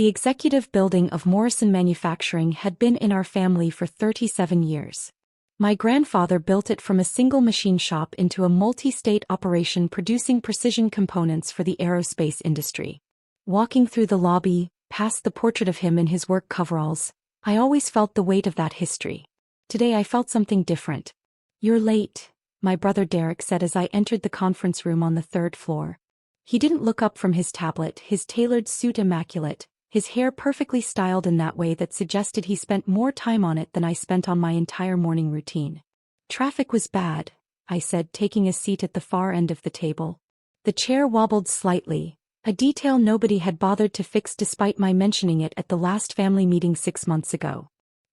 The executive building of Morrison Manufacturing had been in our family for 37 years. My grandfather built it from a single machine shop into a multi-state operation producing precision components for the aerospace industry. Walking through the lobby, past the portrait of him in his work coveralls, I always felt the weight of that history. Today I felt something different. "You're late," my brother Derek said as I entered the conference room on the third floor. He didn't look up from his tablet, his tailored suit immaculate, his hair perfectly styled in that way that suggested he spent more time on it than I spent on my entire morning routine. "Traffic was bad," I said, taking a seat at the far end of the table. The chair wobbled slightly, a detail nobody had bothered to fix despite my mentioning it at the last family meeting 6 months ago.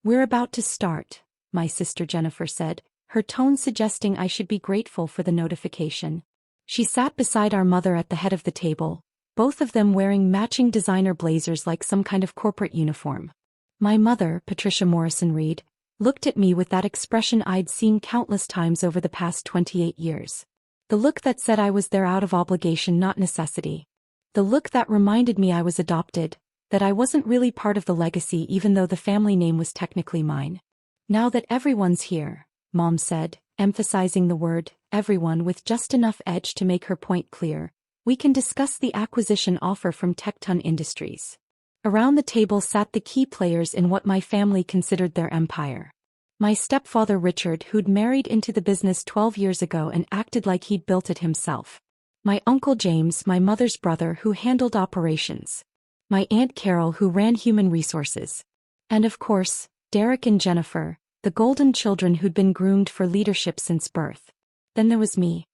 "We're about to start," my sister Jennifer said, her tone suggesting I should be grateful for the notification. She sat beside our mother at the head of the table, both of them wearing matching designer blazers like some kind of corporate uniform. My mother, Patricia Morrison Reed, looked at me with that expression I'd seen countless times over the past 28 years. The look that said I was there out of obligation, not necessity. The look that reminded me I was adopted, that I wasn't really part of the legacy even though the family name was technically mine. "Now that everyone's here," Mom said, emphasizing the word everyone with just enough edge to make her point clear, "we can discuss the acquisition offer from Tecton Industries." Around the table sat the key players in what my family considered their empire. My stepfather Richard, who'd married into the business 12 years ago and acted like he'd built it himself. My uncle James, my mother's brother, who handled operations. My aunt Carol, who ran human resources. And of course, Derek and Jennifer, the golden children who'd been groomed for leadership since birth. Then there was me.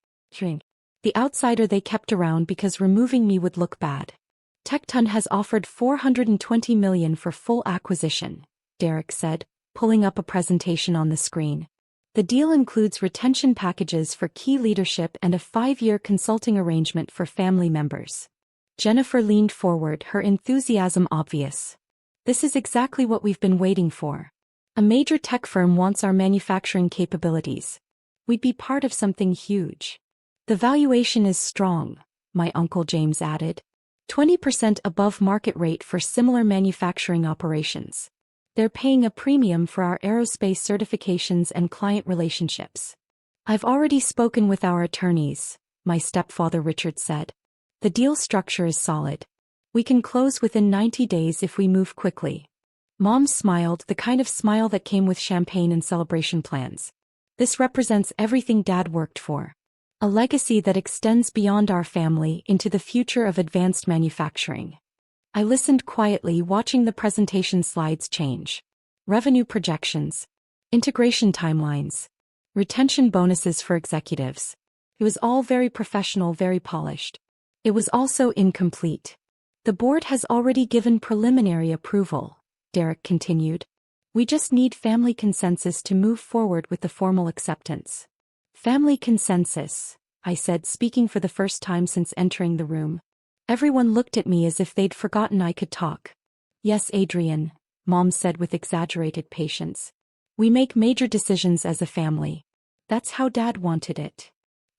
The outsider they kept around because removing me would look bad. "Tecton has offered $420 million for full acquisition," Derek said, pulling up a presentation on the screen. "The deal includes retention packages for key leadership and a 5-year consulting arrangement for family members." Jennifer leaned forward, her enthusiasm obvious. "This is exactly what we've been waiting for. A major tech firm wants our manufacturing capabilities. We'd be part of something huge. The valuation is strong," my uncle James added. 20% above market rate for similar manufacturing operations. They're paying a premium for our aerospace certifications and client relationships. "I've already spoken with our attorneys," my stepfather Richard said. "The deal structure is solid. We can close within 90 days if we move quickly." Mom smiled, the kind of smile that came with champagne and celebration plans. "This represents everything Dad worked for. A legacy that extends beyond our family into the future of advanced manufacturing." I listened quietly, watching the presentation slides change. Revenue projections. Integration timelines. Retention bonuses for executives. It was all very professional, very polished. It was also incomplete. "The board has already given preliminary approval," Derek continued. "We just need family consensus to move forward with the formal acceptance." "Family consensus," I said, speaking for the first time since entering the room. Everyone looked at me as if they'd forgotten I could talk. "Yes, Adrien," Mom said with exaggerated patience. "We make major decisions as a family. That's how Dad wanted it."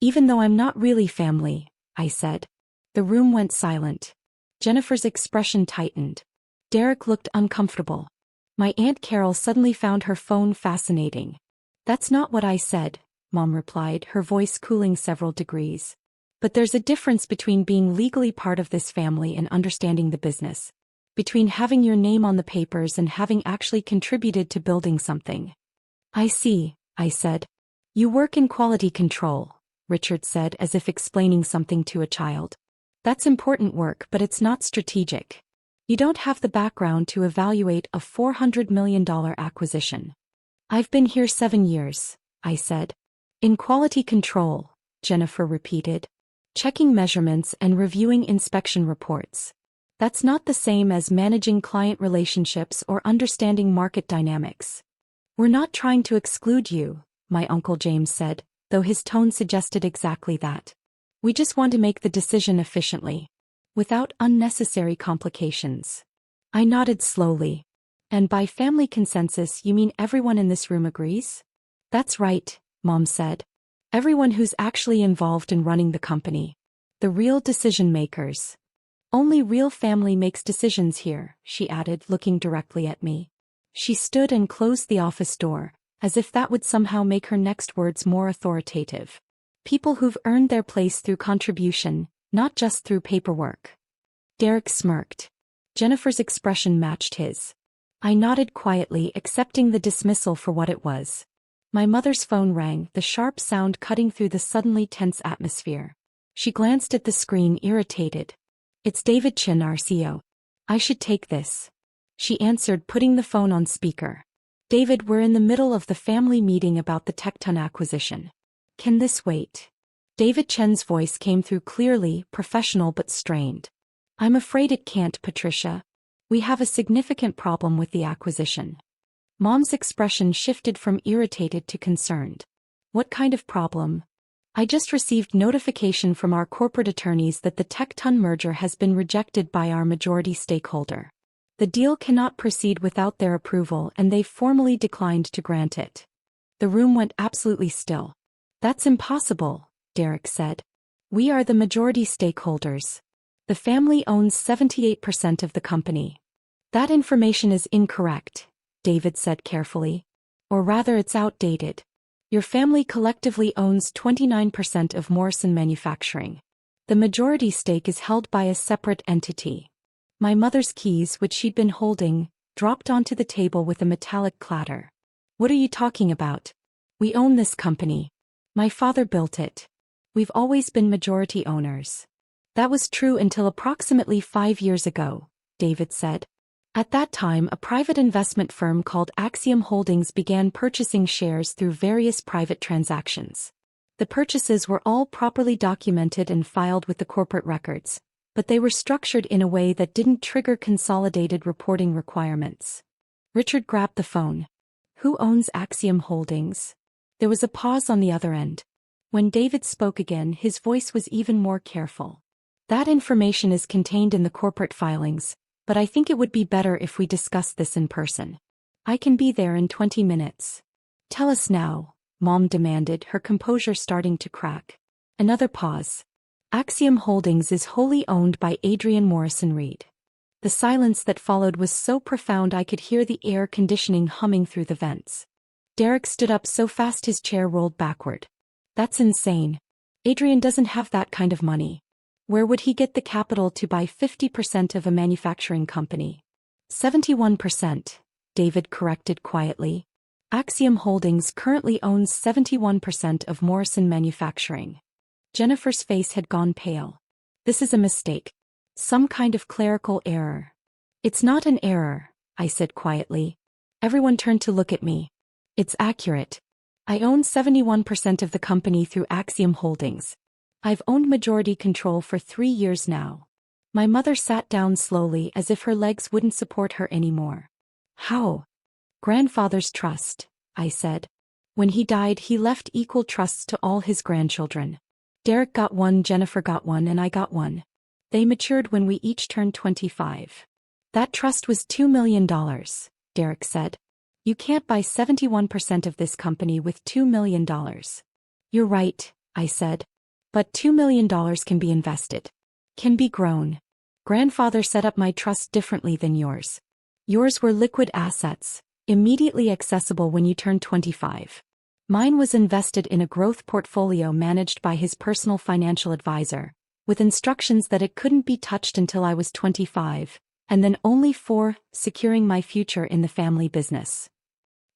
"Even though I'm not really family," I said. The room went silent. Jennifer's expression tightened. Derek looked uncomfortable. My Aunt Carol suddenly found her phone fascinating. "That's not what I said," Mom replied, her voice cooling several degrees. "But there's a difference between being legally part of this family and understanding the business. Between having your name on the papers and having actually contributed to building something." "I see," I said. "You work in quality control," Richard said as if explaining something to a child. "That's important work, but it's not strategic. You don't have the background to evaluate a $400 million acquisition." "I've been here 7 years," I said. "In quality control," Jennifer repeated. "Checking measurements and reviewing inspection reports. That's not the same as managing client relationships or understanding market dynamics." "We're not trying to exclude you," my Uncle James said, though his tone suggested exactly that. "We just want to make the decision efficiently, without unnecessary complications." I nodded slowly. "And by family consensus you mean everyone in this room agrees?" "That's right," Mom said. "Everyone who's actually involved in running the company. The real decision makers." Only real family makes decisions here, she added, looking directly at me. She stood and closed the office door, as if that would somehow make her next words more authoritative. People who've earned their place through contribution, not just through paperwork. Derek smirked. Jennifer's expression matched his. I nodded quietly, accepting the dismissal for what it was. My mother's phone rang, the sharp sound cutting through the suddenly tense atmosphere. She glanced at the screen, irritated. It's David Chin, our CEO. I should take this. She answered, putting the phone on speaker. David, we're in the middle of the family meeting about the Tecton acquisition. Can this wait? David Chen's voice came through clearly, professional but strained. I'm afraid it can't, Patricia. We have a significant problem with the acquisition. Mom's expression shifted from irritated to concerned. What kind of problem? I just received notification from our corporate attorneys that the Tecton merger has been rejected by our majority stakeholder. The deal cannot proceed without their approval, and they've formally declined to grant it. The room went absolutely still. That's impossible, Derek said. We are the majority stakeholders. The family owns 78% of the company. That information is incorrect, David said carefully. Or rather, it's outdated. Your family collectively owns 29% of Morrison Manufacturing. The majority stake is held by a separate entity. My mother's keys, which she'd been holding, dropped onto the table with a metallic clatter. What are you talking about? We own this company. My father built it. We've always been majority owners. That was true until approximately 5 years ago, David said. At that time, a private investment firm called Axiom Holdings began purchasing shares through various private transactions. The purchases were all properly documented and filed with the corporate records, but they were structured in a way that didn't trigger consolidated reporting requirements. Richard grabbed the phone. Who owns Axiom Holdings? There was a pause on the other end. When David spoke again, his voice was even more careful. That information is contained in the corporate filings, but I think it would be better if we discuss this in person. I can be there in 20 minutes. Tell us now, Mom demanded, her composure starting to crack. Another pause. Axiom Holdings is wholly owned by Adrien Morrison Reed. The silence that followed was so profound I could hear the air conditioning humming through the vents. Derek stood up so fast his chair rolled backward. That's insane. Adrien doesn't have that kind of money. Where would he get the capital to buy 50% of a manufacturing company? 71%, David corrected quietly. Axiom Holdings currently owns 71% of Morrison Manufacturing. Jennifer's face had gone pale. This is a mistake. Some kind of clerical error. It's not an error, I said quietly. Everyone turned to look at me. It's accurate. I own 71% of the company through Axiom Holdings. I've owned majority control for 3 years now. My mother sat down slowly as if her legs wouldn't support her anymore. How? Grandfather's trust, I said. When he died, he left equal trusts to all his grandchildren. Derek got one, Jennifer got one, and I got one. They matured when we each turned 25. That trust was $2 million, Derek said. You can't buy 71% of this company with $2 million. You're right, I said. But $2 million can be invested. Can be grown. Grandfather set up my trust differently than yours. Yours were liquid assets, immediately accessible when you turned 25. Mine was invested in a growth portfolio managed by his personal financial advisor, with instructions that it couldn't be touched until I was 25, and then only for securing my future in the family business.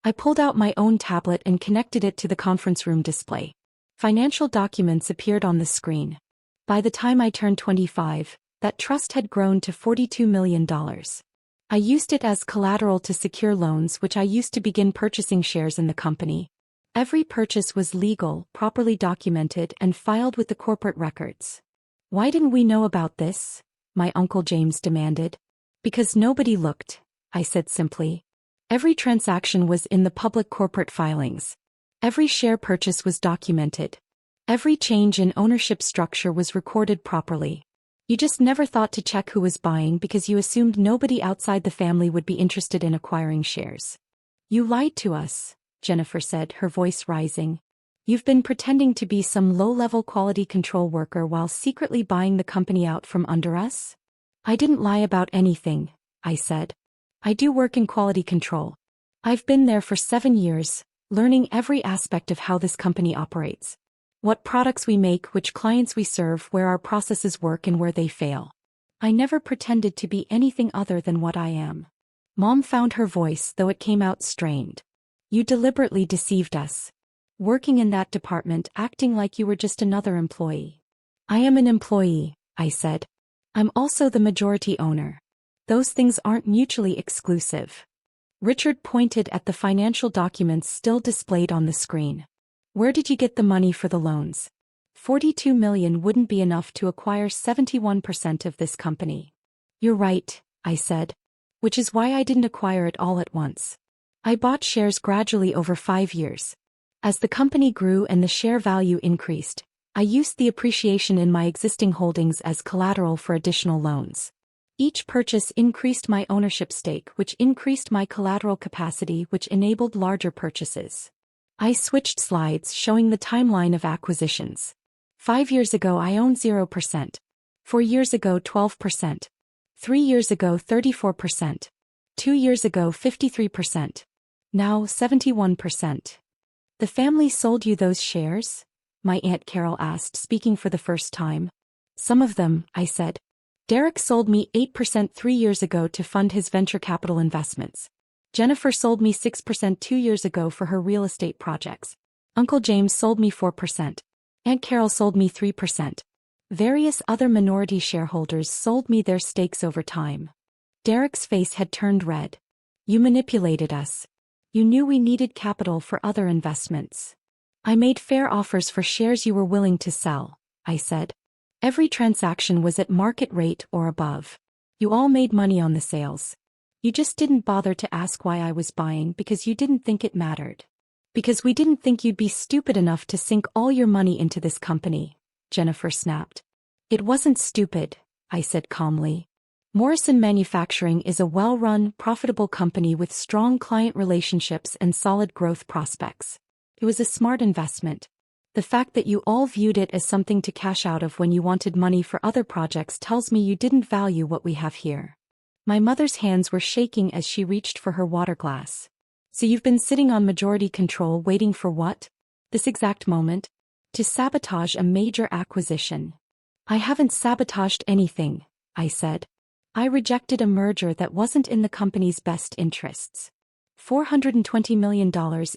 I pulled out my own tablet and connected it to the conference room display. Financial documents appeared on the screen. By the time I turned 25, that trust had grown to $42 million. I used it as collateral to secure loans, which I used to begin purchasing shares in the company. Every purchase was legal, properly documented, and filed with the corporate records. Why didn't we know about this? My Uncle James demanded. Because nobody looked, I said simply. Every transaction was in the public corporate filings. Every share purchase was documented. Every change in ownership structure was recorded properly. You just never thought to check who was buying because you assumed nobody outside the family would be interested in acquiring shares. You lied to us, Jennifer said, her voice rising. You've been pretending to be some low-level quality control worker while secretly buying the company out from under us? I didn't lie about anything, I said. I do work in quality control. I've been there for 7 years, learning every aspect of how this company operates. What products we make, which clients we serve, where our processes work and where they fail. I never pretended to be anything other than what I am. Mom found her voice, though it came out strained. You deliberately deceived us. Working in that department, acting like you were just another employee. I am an employee, I said. I'm also the majority owner. Those things aren't mutually exclusive. Richard pointed at the financial documents still displayed on the screen. Where did you get the money for the loans? 42 million wouldn't be enough to acquire 71% of this company. You're right, I said. Which is why I didn't acquire it all at once. I bought shares gradually over 5 years. As the company grew and the share value increased, I used the appreciation in my existing holdings as collateral for additional loans. Each purchase increased my ownership stake, which increased my collateral capacity, which enabled larger purchases. I switched slides showing the timeline of acquisitions. 5 years ago I owned 0%. 4 years ago 12%. 3 years ago 34%. 2 years ago 53%. Now 71%. The family sold you those shares? My Aunt Carol asked, speaking for the first time. Some of them, I said. Derek sold me 8% 3 years ago to fund his venture capital investments. Jennifer sold me 6% 2 years ago for her real estate projects. Uncle James sold me 4%. Aunt Carol sold me 3%. Various other minority shareholders sold me their stakes over time. Derek's face had turned red. You manipulated us. You knew we needed capital for other investments. I made fair offers for shares you were willing to sell, I said. Every transaction was at market rate or above. You all made money on the sales. You just didn't bother to ask why I was buying because you didn't think it mattered. Because we didn't think you'd be stupid enough to sink all your money into this company, Jennifer snapped. It wasn't stupid, I said calmly. Morrison Manufacturing is a well-run, profitable company with strong client relationships and solid growth prospects. It was a smart investment. The fact that you all viewed it as something to cash out of when you wanted money for other projects tells me you didn't value what we have here. My mother's hands were shaking as she reached for her water glass. So you've been sitting on majority control waiting for what? This exact moment? To sabotage a major acquisition. I haven't sabotaged anything, I said. I rejected a merger that wasn't in the company's best interests. $420 million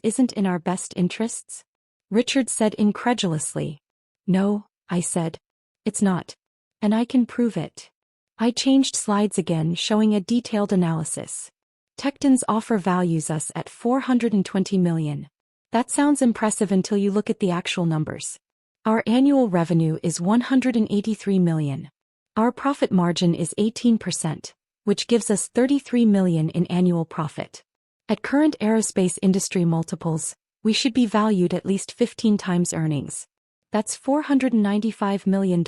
isn't in our best interests? Richard said incredulously. No, I said. It's not. And I can prove it. I changed slides again, showing a detailed analysis. Tecton's offer values us at $420 million. That sounds impressive until you look at the actual numbers. Our annual revenue is $183 million. Our profit margin is 18%, which gives us $33 million in annual profit. At current aerospace industry multiples, we should be valued at least 15 times earnings. That's $495 million.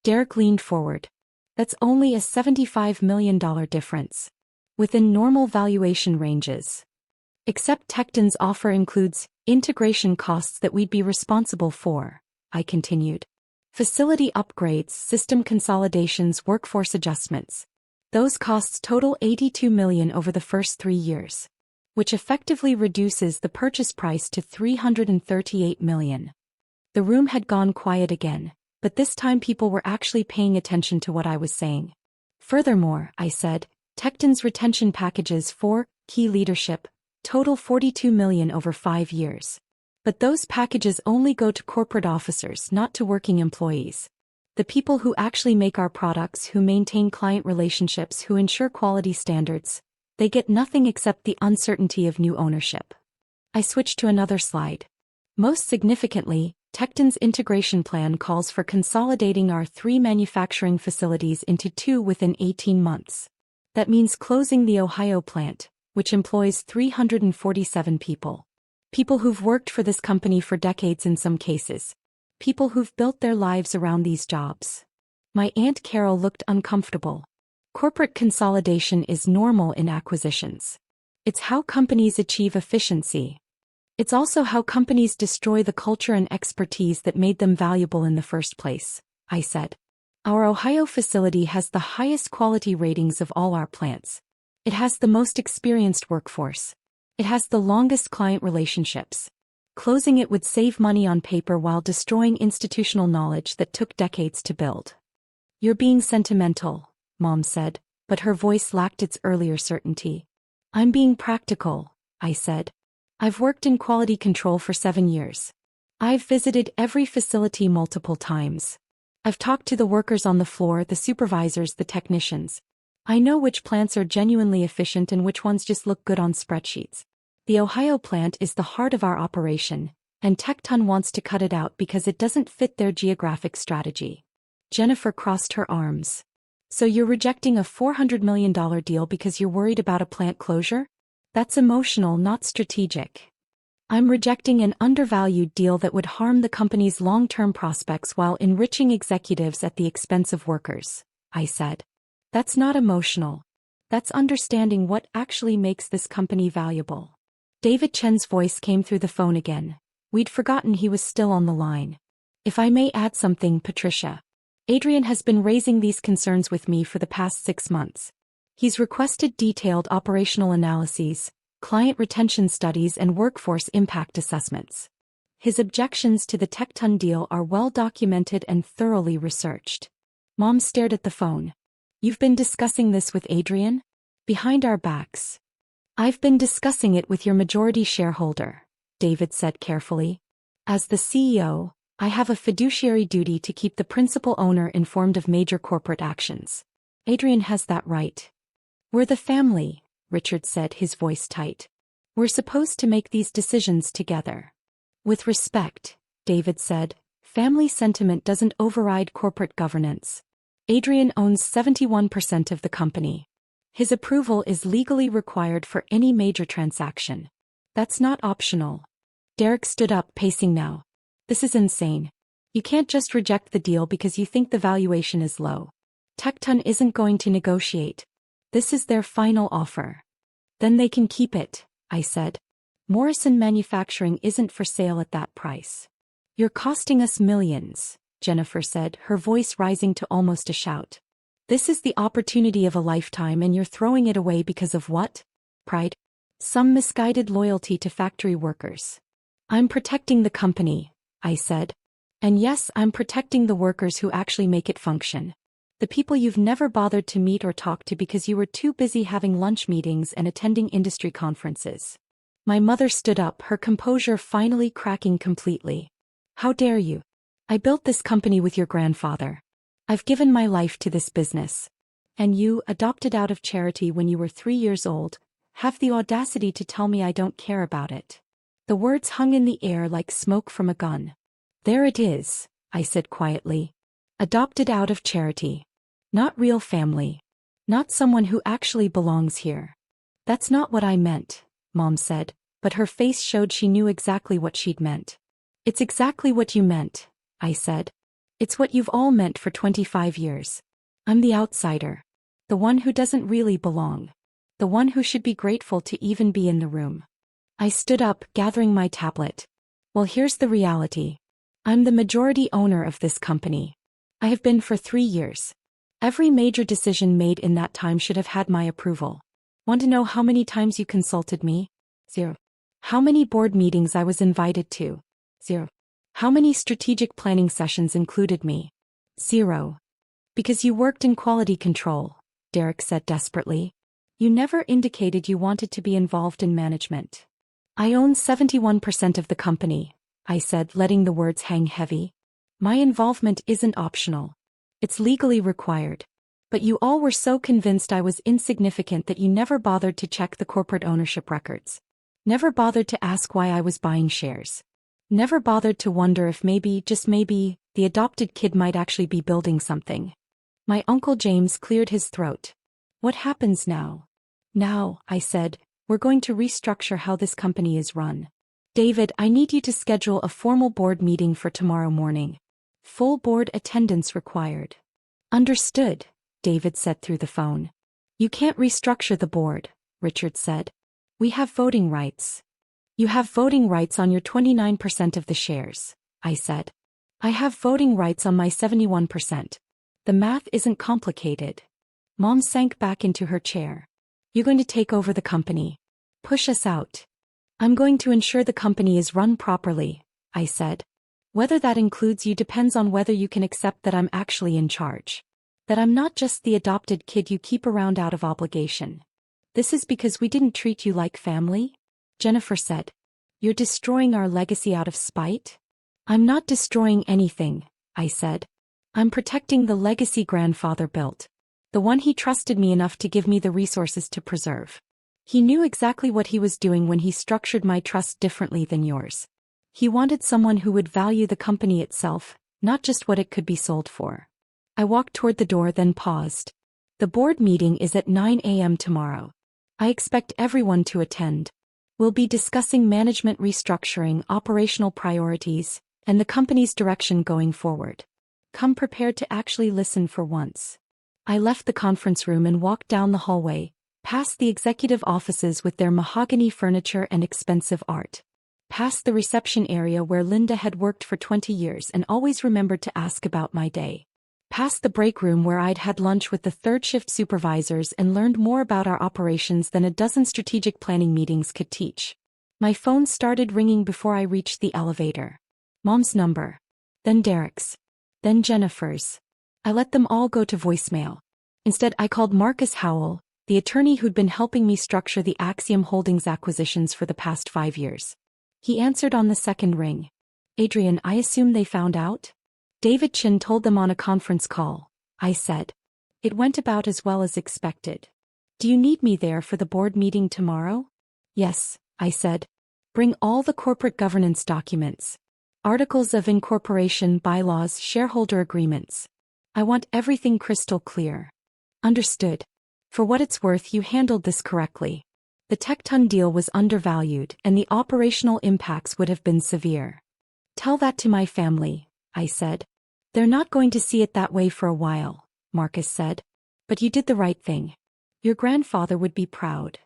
Derek leaned forward. That's only a $75 million difference. Within normal valuation ranges. Except Tecton's offer includes integration costs that we'd be responsible for, I continued. Facility upgrades, system consolidations, workforce adjustments. Those costs total $82 million over the first 3 years. Which effectively reduces the purchase price to $338 million. The room had gone quiet again, but this time people were actually paying attention to what I was saying. Furthermore, I said, Tecton's retention packages for key leadership total $42 million over 5 years. But those packages only go to corporate officers, not to working employees. The people who actually make our products, who maintain client relationships, who ensure quality standards. They get nothing except the uncertainty of new ownership. I switched to another slide. Most significantly, Tecton's integration plan calls for consolidating our 3 manufacturing facilities into 2 within 18 months. That means closing the Ohio plant, which employs 347 people. People who've worked for this company for decades in some cases. People who've built their lives around these jobs. My Aunt Carol looked uncomfortable. Corporate consolidation is normal in acquisitions. It's how companies achieve efficiency. It's also how companies destroy the culture and expertise that made them valuable in the first place, I said. Our Ohio facility has the highest quality ratings of all our plants. It has the most experienced workforce. It has the longest client relationships. Closing it would save money on paper while destroying institutional knowledge that took decades to build. You're being sentimental, Mom said, but her voice lacked its earlier certainty. I'm being practical, I said. I've worked in quality control for 7 years. I've visited every facility multiple times. I've talked to the workers on the floor, the supervisors, the technicians. I know which plants are genuinely efficient and which ones just look good on spreadsheets. The Ohio plant is the heart of our operation, and Tecton wants to cut it out because it doesn't fit their geographic strategy. Jennifer crossed her arms. So you're rejecting a $400 million deal because you're worried about a plant closure? That's emotional, not strategic. I'm rejecting an undervalued deal that would harm the company's long-term prospects while enriching executives at the expense of workers, I said. That's not emotional. That's understanding what actually makes this company valuable. David Chen's voice came through the phone again. We'd forgotten he was still on the line. If I may add something, Patricia. Adrien has been raising these concerns with me for the past 6 months. He's requested detailed operational analyses, client retention studies and workforce impact assessments. His objections to the Tecton deal are well documented and thoroughly researched. Mom stared at the phone. You've been discussing this with Adrien? Behind our backs. I've been discussing it with your majority shareholder, David said carefully. As the CEO, I have a fiduciary duty to keep the principal owner informed of major corporate actions. Adrien has that right. We're the family, Richard said, his voice tight. We're supposed to make these decisions together. With respect, David said, family sentiment doesn't override corporate governance. Adrien owns 71% of the company. His approval is legally required for any major transaction. That's not optional. Derek stood up, pacing now. This is insane. You can't just reject the deal because you think the valuation is low. Tecton isn't going to negotiate. This is their final offer. Then they can keep it, I said. Morrison Manufacturing isn't for sale at that price. You're costing us millions, Jennifer said, her voice rising to almost a shout. This is the opportunity of a lifetime and you're throwing it away because of what? Pride? Some misguided loyalty to factory workers. I'm protecting the company, I said. And yes, I'm protecting the workers who actually make it function. The people you've never bothered to meet or talk to because you were too busy having lunch meetings and attending industry conferences. My mother stood up, her composure finally cracking completely. How dare you? I built this company with your grandfather. I've given my life to this business. And you, adopted out of charity when you were 3 years old, have the audacity to tell me I don't care about it. The words hung in the air like smoke from a gun. There it is, I said quietly. Adopted out of charity. Not real family. Not someone who actually belongs here. That's not what I meant, Mom said, but her face showed she knew exactly what she'd meant. It's exactly what you meant, I said. It's what you've all meant for 25 years. I'm the outsider. The one who doesn't really belong. The one who should be grateful to even be in the room. I stood up, gathering my tablet. Well, here's the reality. I'm the majority owner of this company. I have been for 3 years. Every major decision made in that time should have had my approval. Want to know how many times you consulted me? 0. How many board meetings I was invited to? 0. How many strategic planning sessions included me? 0. Because you worked in quality control, Derek said desperately. You never indicated you wanted to be involved in management. I own 71% of the company, I said, letting the words hang heavy. My involvement isn't optional. It's legally required. But you all were so convinced I was insignificant that you never bothered to check the corporate ownership records. Never bothered to ask why I was buying shares. Never bothered to wonder if maybe, just maybe, the adopted kid might actually be building something. My Uncle James cleared his throat. What happens now? Now, I said, we're going to restructure how this company is run. David, I need you to schedule a formal board meeting for tomorrow morning. Full board attendance required. Understood, David said through the phone. You can't restructure the board, Richard said. We have voting rights. You have voting rights on your 29% of the shares, I said. I have voting rights on my 71%. The math isn't complicated. Mom sank back into her chair. You're going to take over the company. Push us out. I'm going to ensure the company is run properly, I said. Whether that includes you depends on whether you can accept that I'm actually in charge. That I'm not just the adopted kid you keep around out of obligation. This is because we didn't treat you like family? Jennifer said. You're destroying our legacy out of spite? I'm not destroying anything, I said. I'm protecting the legacy grandfather built. The one he trusted me enough to give me the resources to preserve. He knew exactly what he was doing when he structured my trust differently than yours. He wanted someone who would value the company itself, not just what it could be sold for. I walked toward the door then paused. The board meeting is at 9 a.m. tomorrow. I expect everyone to attend. We'll be discussing management restructuring, operational priorities, and the company's direction going forward. Come prepared to actually listen for once. I left the conference room and walked down the hallway, past the executive offices with their mahogany furniture and expensive art. Past the reception area where Linda had worked for 20 years and always remembered to ask about my day. Past the break room where I'd had lunch with the third shift supervisors and learned more about our operations than a dozen strategic planning meetings could teach. My phone started ringing before I reached the elevator. Mom's number. Then Derek's. Then Jennifer's. I let them all go to voicemail. Instead, I called Marcus Howell, the attorney who'd been helping me structure the Axiom Holdings acquisitions for the past 5 years. He answered on the second ring. Adrien, I assume they found out? David Chin told them on a conference call, I said. It went about as well as expected. Do you need me there for the board meeting tomorrow? Yes, I said. Bring all the corporate governance documents. Articles of incorporation, bylaws, shareholder agreements. I want everything crystal clear. Understood. For what it's worth, you handled this correctly. The Tecton deal was undervalued and the operational impacts would have been severe. Tell that to my family, I said. They're not going to see it that way for a while, Marcus said. But you did the right thing. Your grandfather would be proud.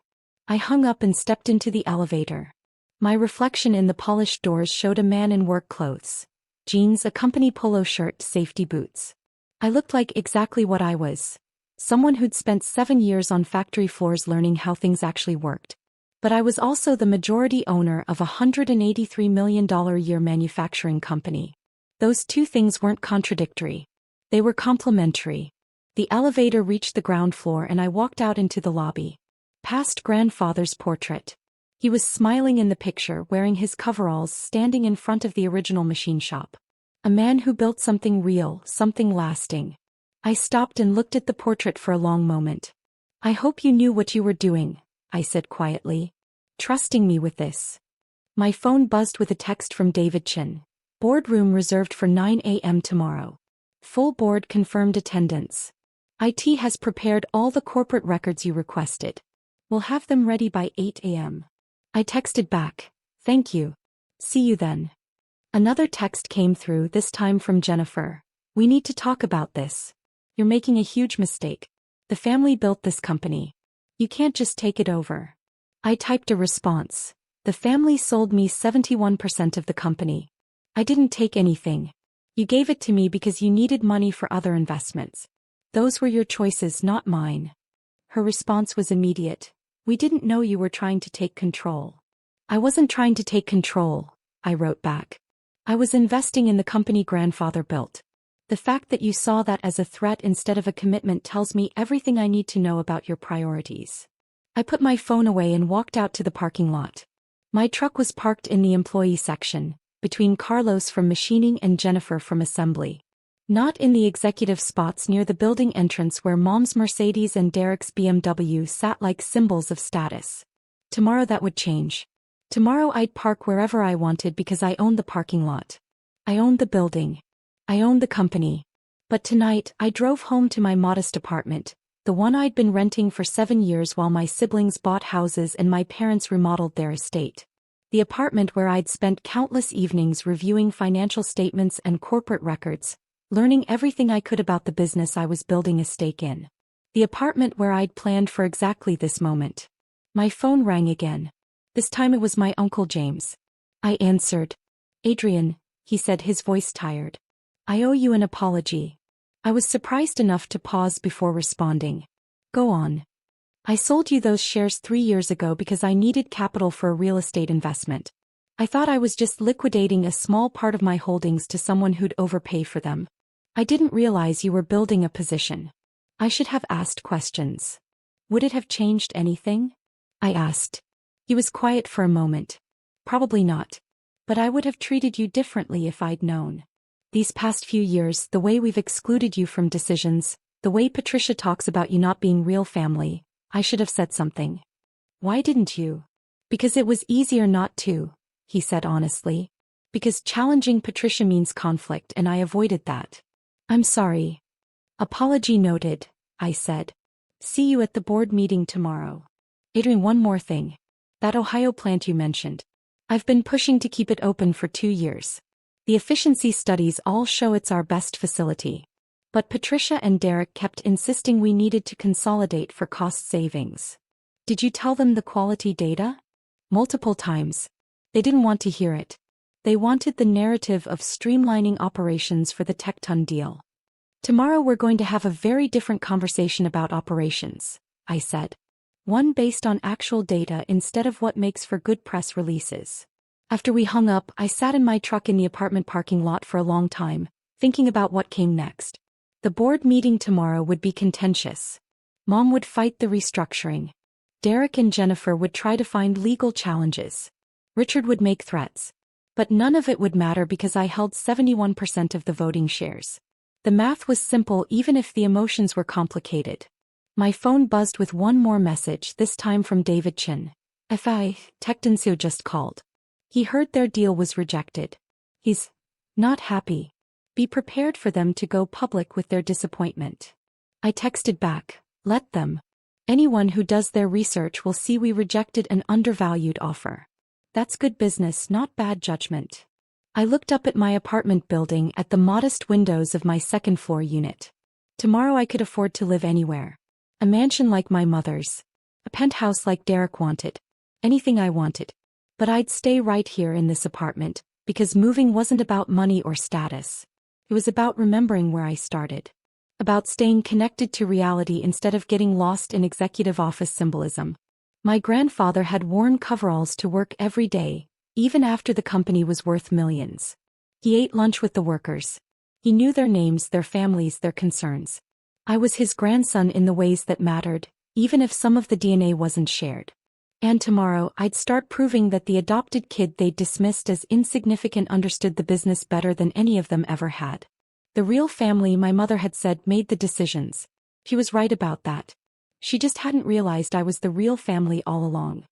I hung up and stepped into the elevator. My reflection in the polished doors showed a man in work clothes. Jeans, a company polo shirt, safety boots. I looked like exactly what I was. Someone who'd spent 7 years on factory floors learning how things actually worked. But I was also the majority owner of a $183 million a year manufacturing company. Those two things weren't contradictory. They were complementary. The elevator reached the ground floor and I walked out into the lobby. Past grandfather's portrait. He was smiling in the picture, wearing his coveralls, standing in front of the original machine shop. A man who built something real, something lasting. I stopped and looked at the portrait for a long moment. I hope you knew what you were doing, I said quietly. Trusting me with this. My phone buzzed with a text from David Chin. Boardroom reserved for 9 a.m. tomorrow. Full board confirmed attendance. IT has prepared all the corporate records you requested. We'll have them ready by 8 a.m. I texted back, thank you. See you then. Another text came through, this time from Jennifer. We need to talk about this. You're making a huge mistake. The family built this company. You can't just take it over. I typed a response. The family sold me 71% of the company. I didn't take anything. You gave it to me because you needed money for other investments. Those were your choices, not mine. Her response was immediate. We didn't know you were trying to take control. I wasn't trying to take control, I wrote back. I was investing in the company grandfather built. The fact that you saw that as a threat instead of a commitment tells me everything I need to know about your priorities. I put my phone away and walked out to the parking lot. My truck was parked in the employee section, between Carlos from machining and Jennifer from assembly. Not in the executive spots near the building entrance where Mom's Mercedes and Derek's BMW sat like symbols of status. Tomorrow that would change. Tomorrow I'd park wherever I wanted because I owned the parking lot. I owned the building. I owned the company. But tonight, I drove home to my modest apartment, the one I'd been renting for 7 years while my siblings bought houses and my parents remodeled their estate. The apartment where I'd spent countless evenings reviewing financial statements and corporate records, learning everything I could about the business I was building a stake in. The apartment where I'd planned for exactly this moment. My phone rang again. This time it was my Uncle James. I answered. Adrien, he said, his voice tired. I owe you an apology. I was surprised enough to pause before responding. Go on. I sold you those shares 3 years ago because I needed capital for a real estate investment. I thought I was just liquidating a small part of my holdings to someone who'd overpay for them. I didn't realize you were building a position. I should have asked questions. Would it have changed anything? I asked. He was quiet for a moment. Probably not. But I would have treated you differently if I'd known. These past few years, the way we've excluded you from decisions, the way Patricia talks about you not being real family, I should have said something. Why didn't you? Because it was easier not to, he said honestly. Because challenging Patricia means conflict and I avoided that. I'm sorry. Apology noted, I said. See you at the board meeting tomorrow. Adrien, one more thing. That Ohio plant you mentioned. I've been pushing to keep it open for 2 years. The efficiency studies all show it's our best facility. But Patricia and Derek kept insisting we needed to consolidate for cost savings. Did you tell them the quality data? Multiple times. They didn't want to hear it. They wanted the narrative of streamlining operations for the Tecton deal. Tomorrow we're going to have a very different conversation about operations, I said. One based on actual data instead of what makes for good press releases. After we hung up, I sat in my truck in the apartment parking lot for a long time, thinking about what came next. The board meeting tomorrow would be contentious. Mom would fight the restructuring. Derek and Jennifer would try to find legal challenges. Richard would make threats. But none of it would matter because I held 71% of the voting shares. The math was simple even if the emotions were complicated. My phone buzzed with one more message, this time from David Chin. FI, Tectoncio just called. He heard their deal was rejected. He's not happy. Be prepared for them to go public with their disappointment. I texted back, let them. Anyone who does their research will see we rejected an undervalued offer. That's good business, not bad judgment. I looked up at my apartment building at the modest windows of my second-floor unit. Tomorrow I could afford to live anywhere. A mansion like my mother's. A penthouse like Derek wanted. Anything I wanted. But I'd stay right here in this apartment, because moving wasn't about money or status. It was about remembering where I started. About staying connected to reality instead of getting lost in executive office symbolism. My grandfather had worn coveralls to work every day, even after the company was worth millions. He ate lunch with the workers. He knew their names, their families, their concerns. I was his grandson in the ways that mattered, even if some of the DNA wasn't shared. And tomorrow I'd start proving that the adopted kid they'd dismissed as insignificant understood the business better than any of them ever had. The real family, my mother had said, made the decisions. She was right about that. She just hadn't realized I was the real family all along.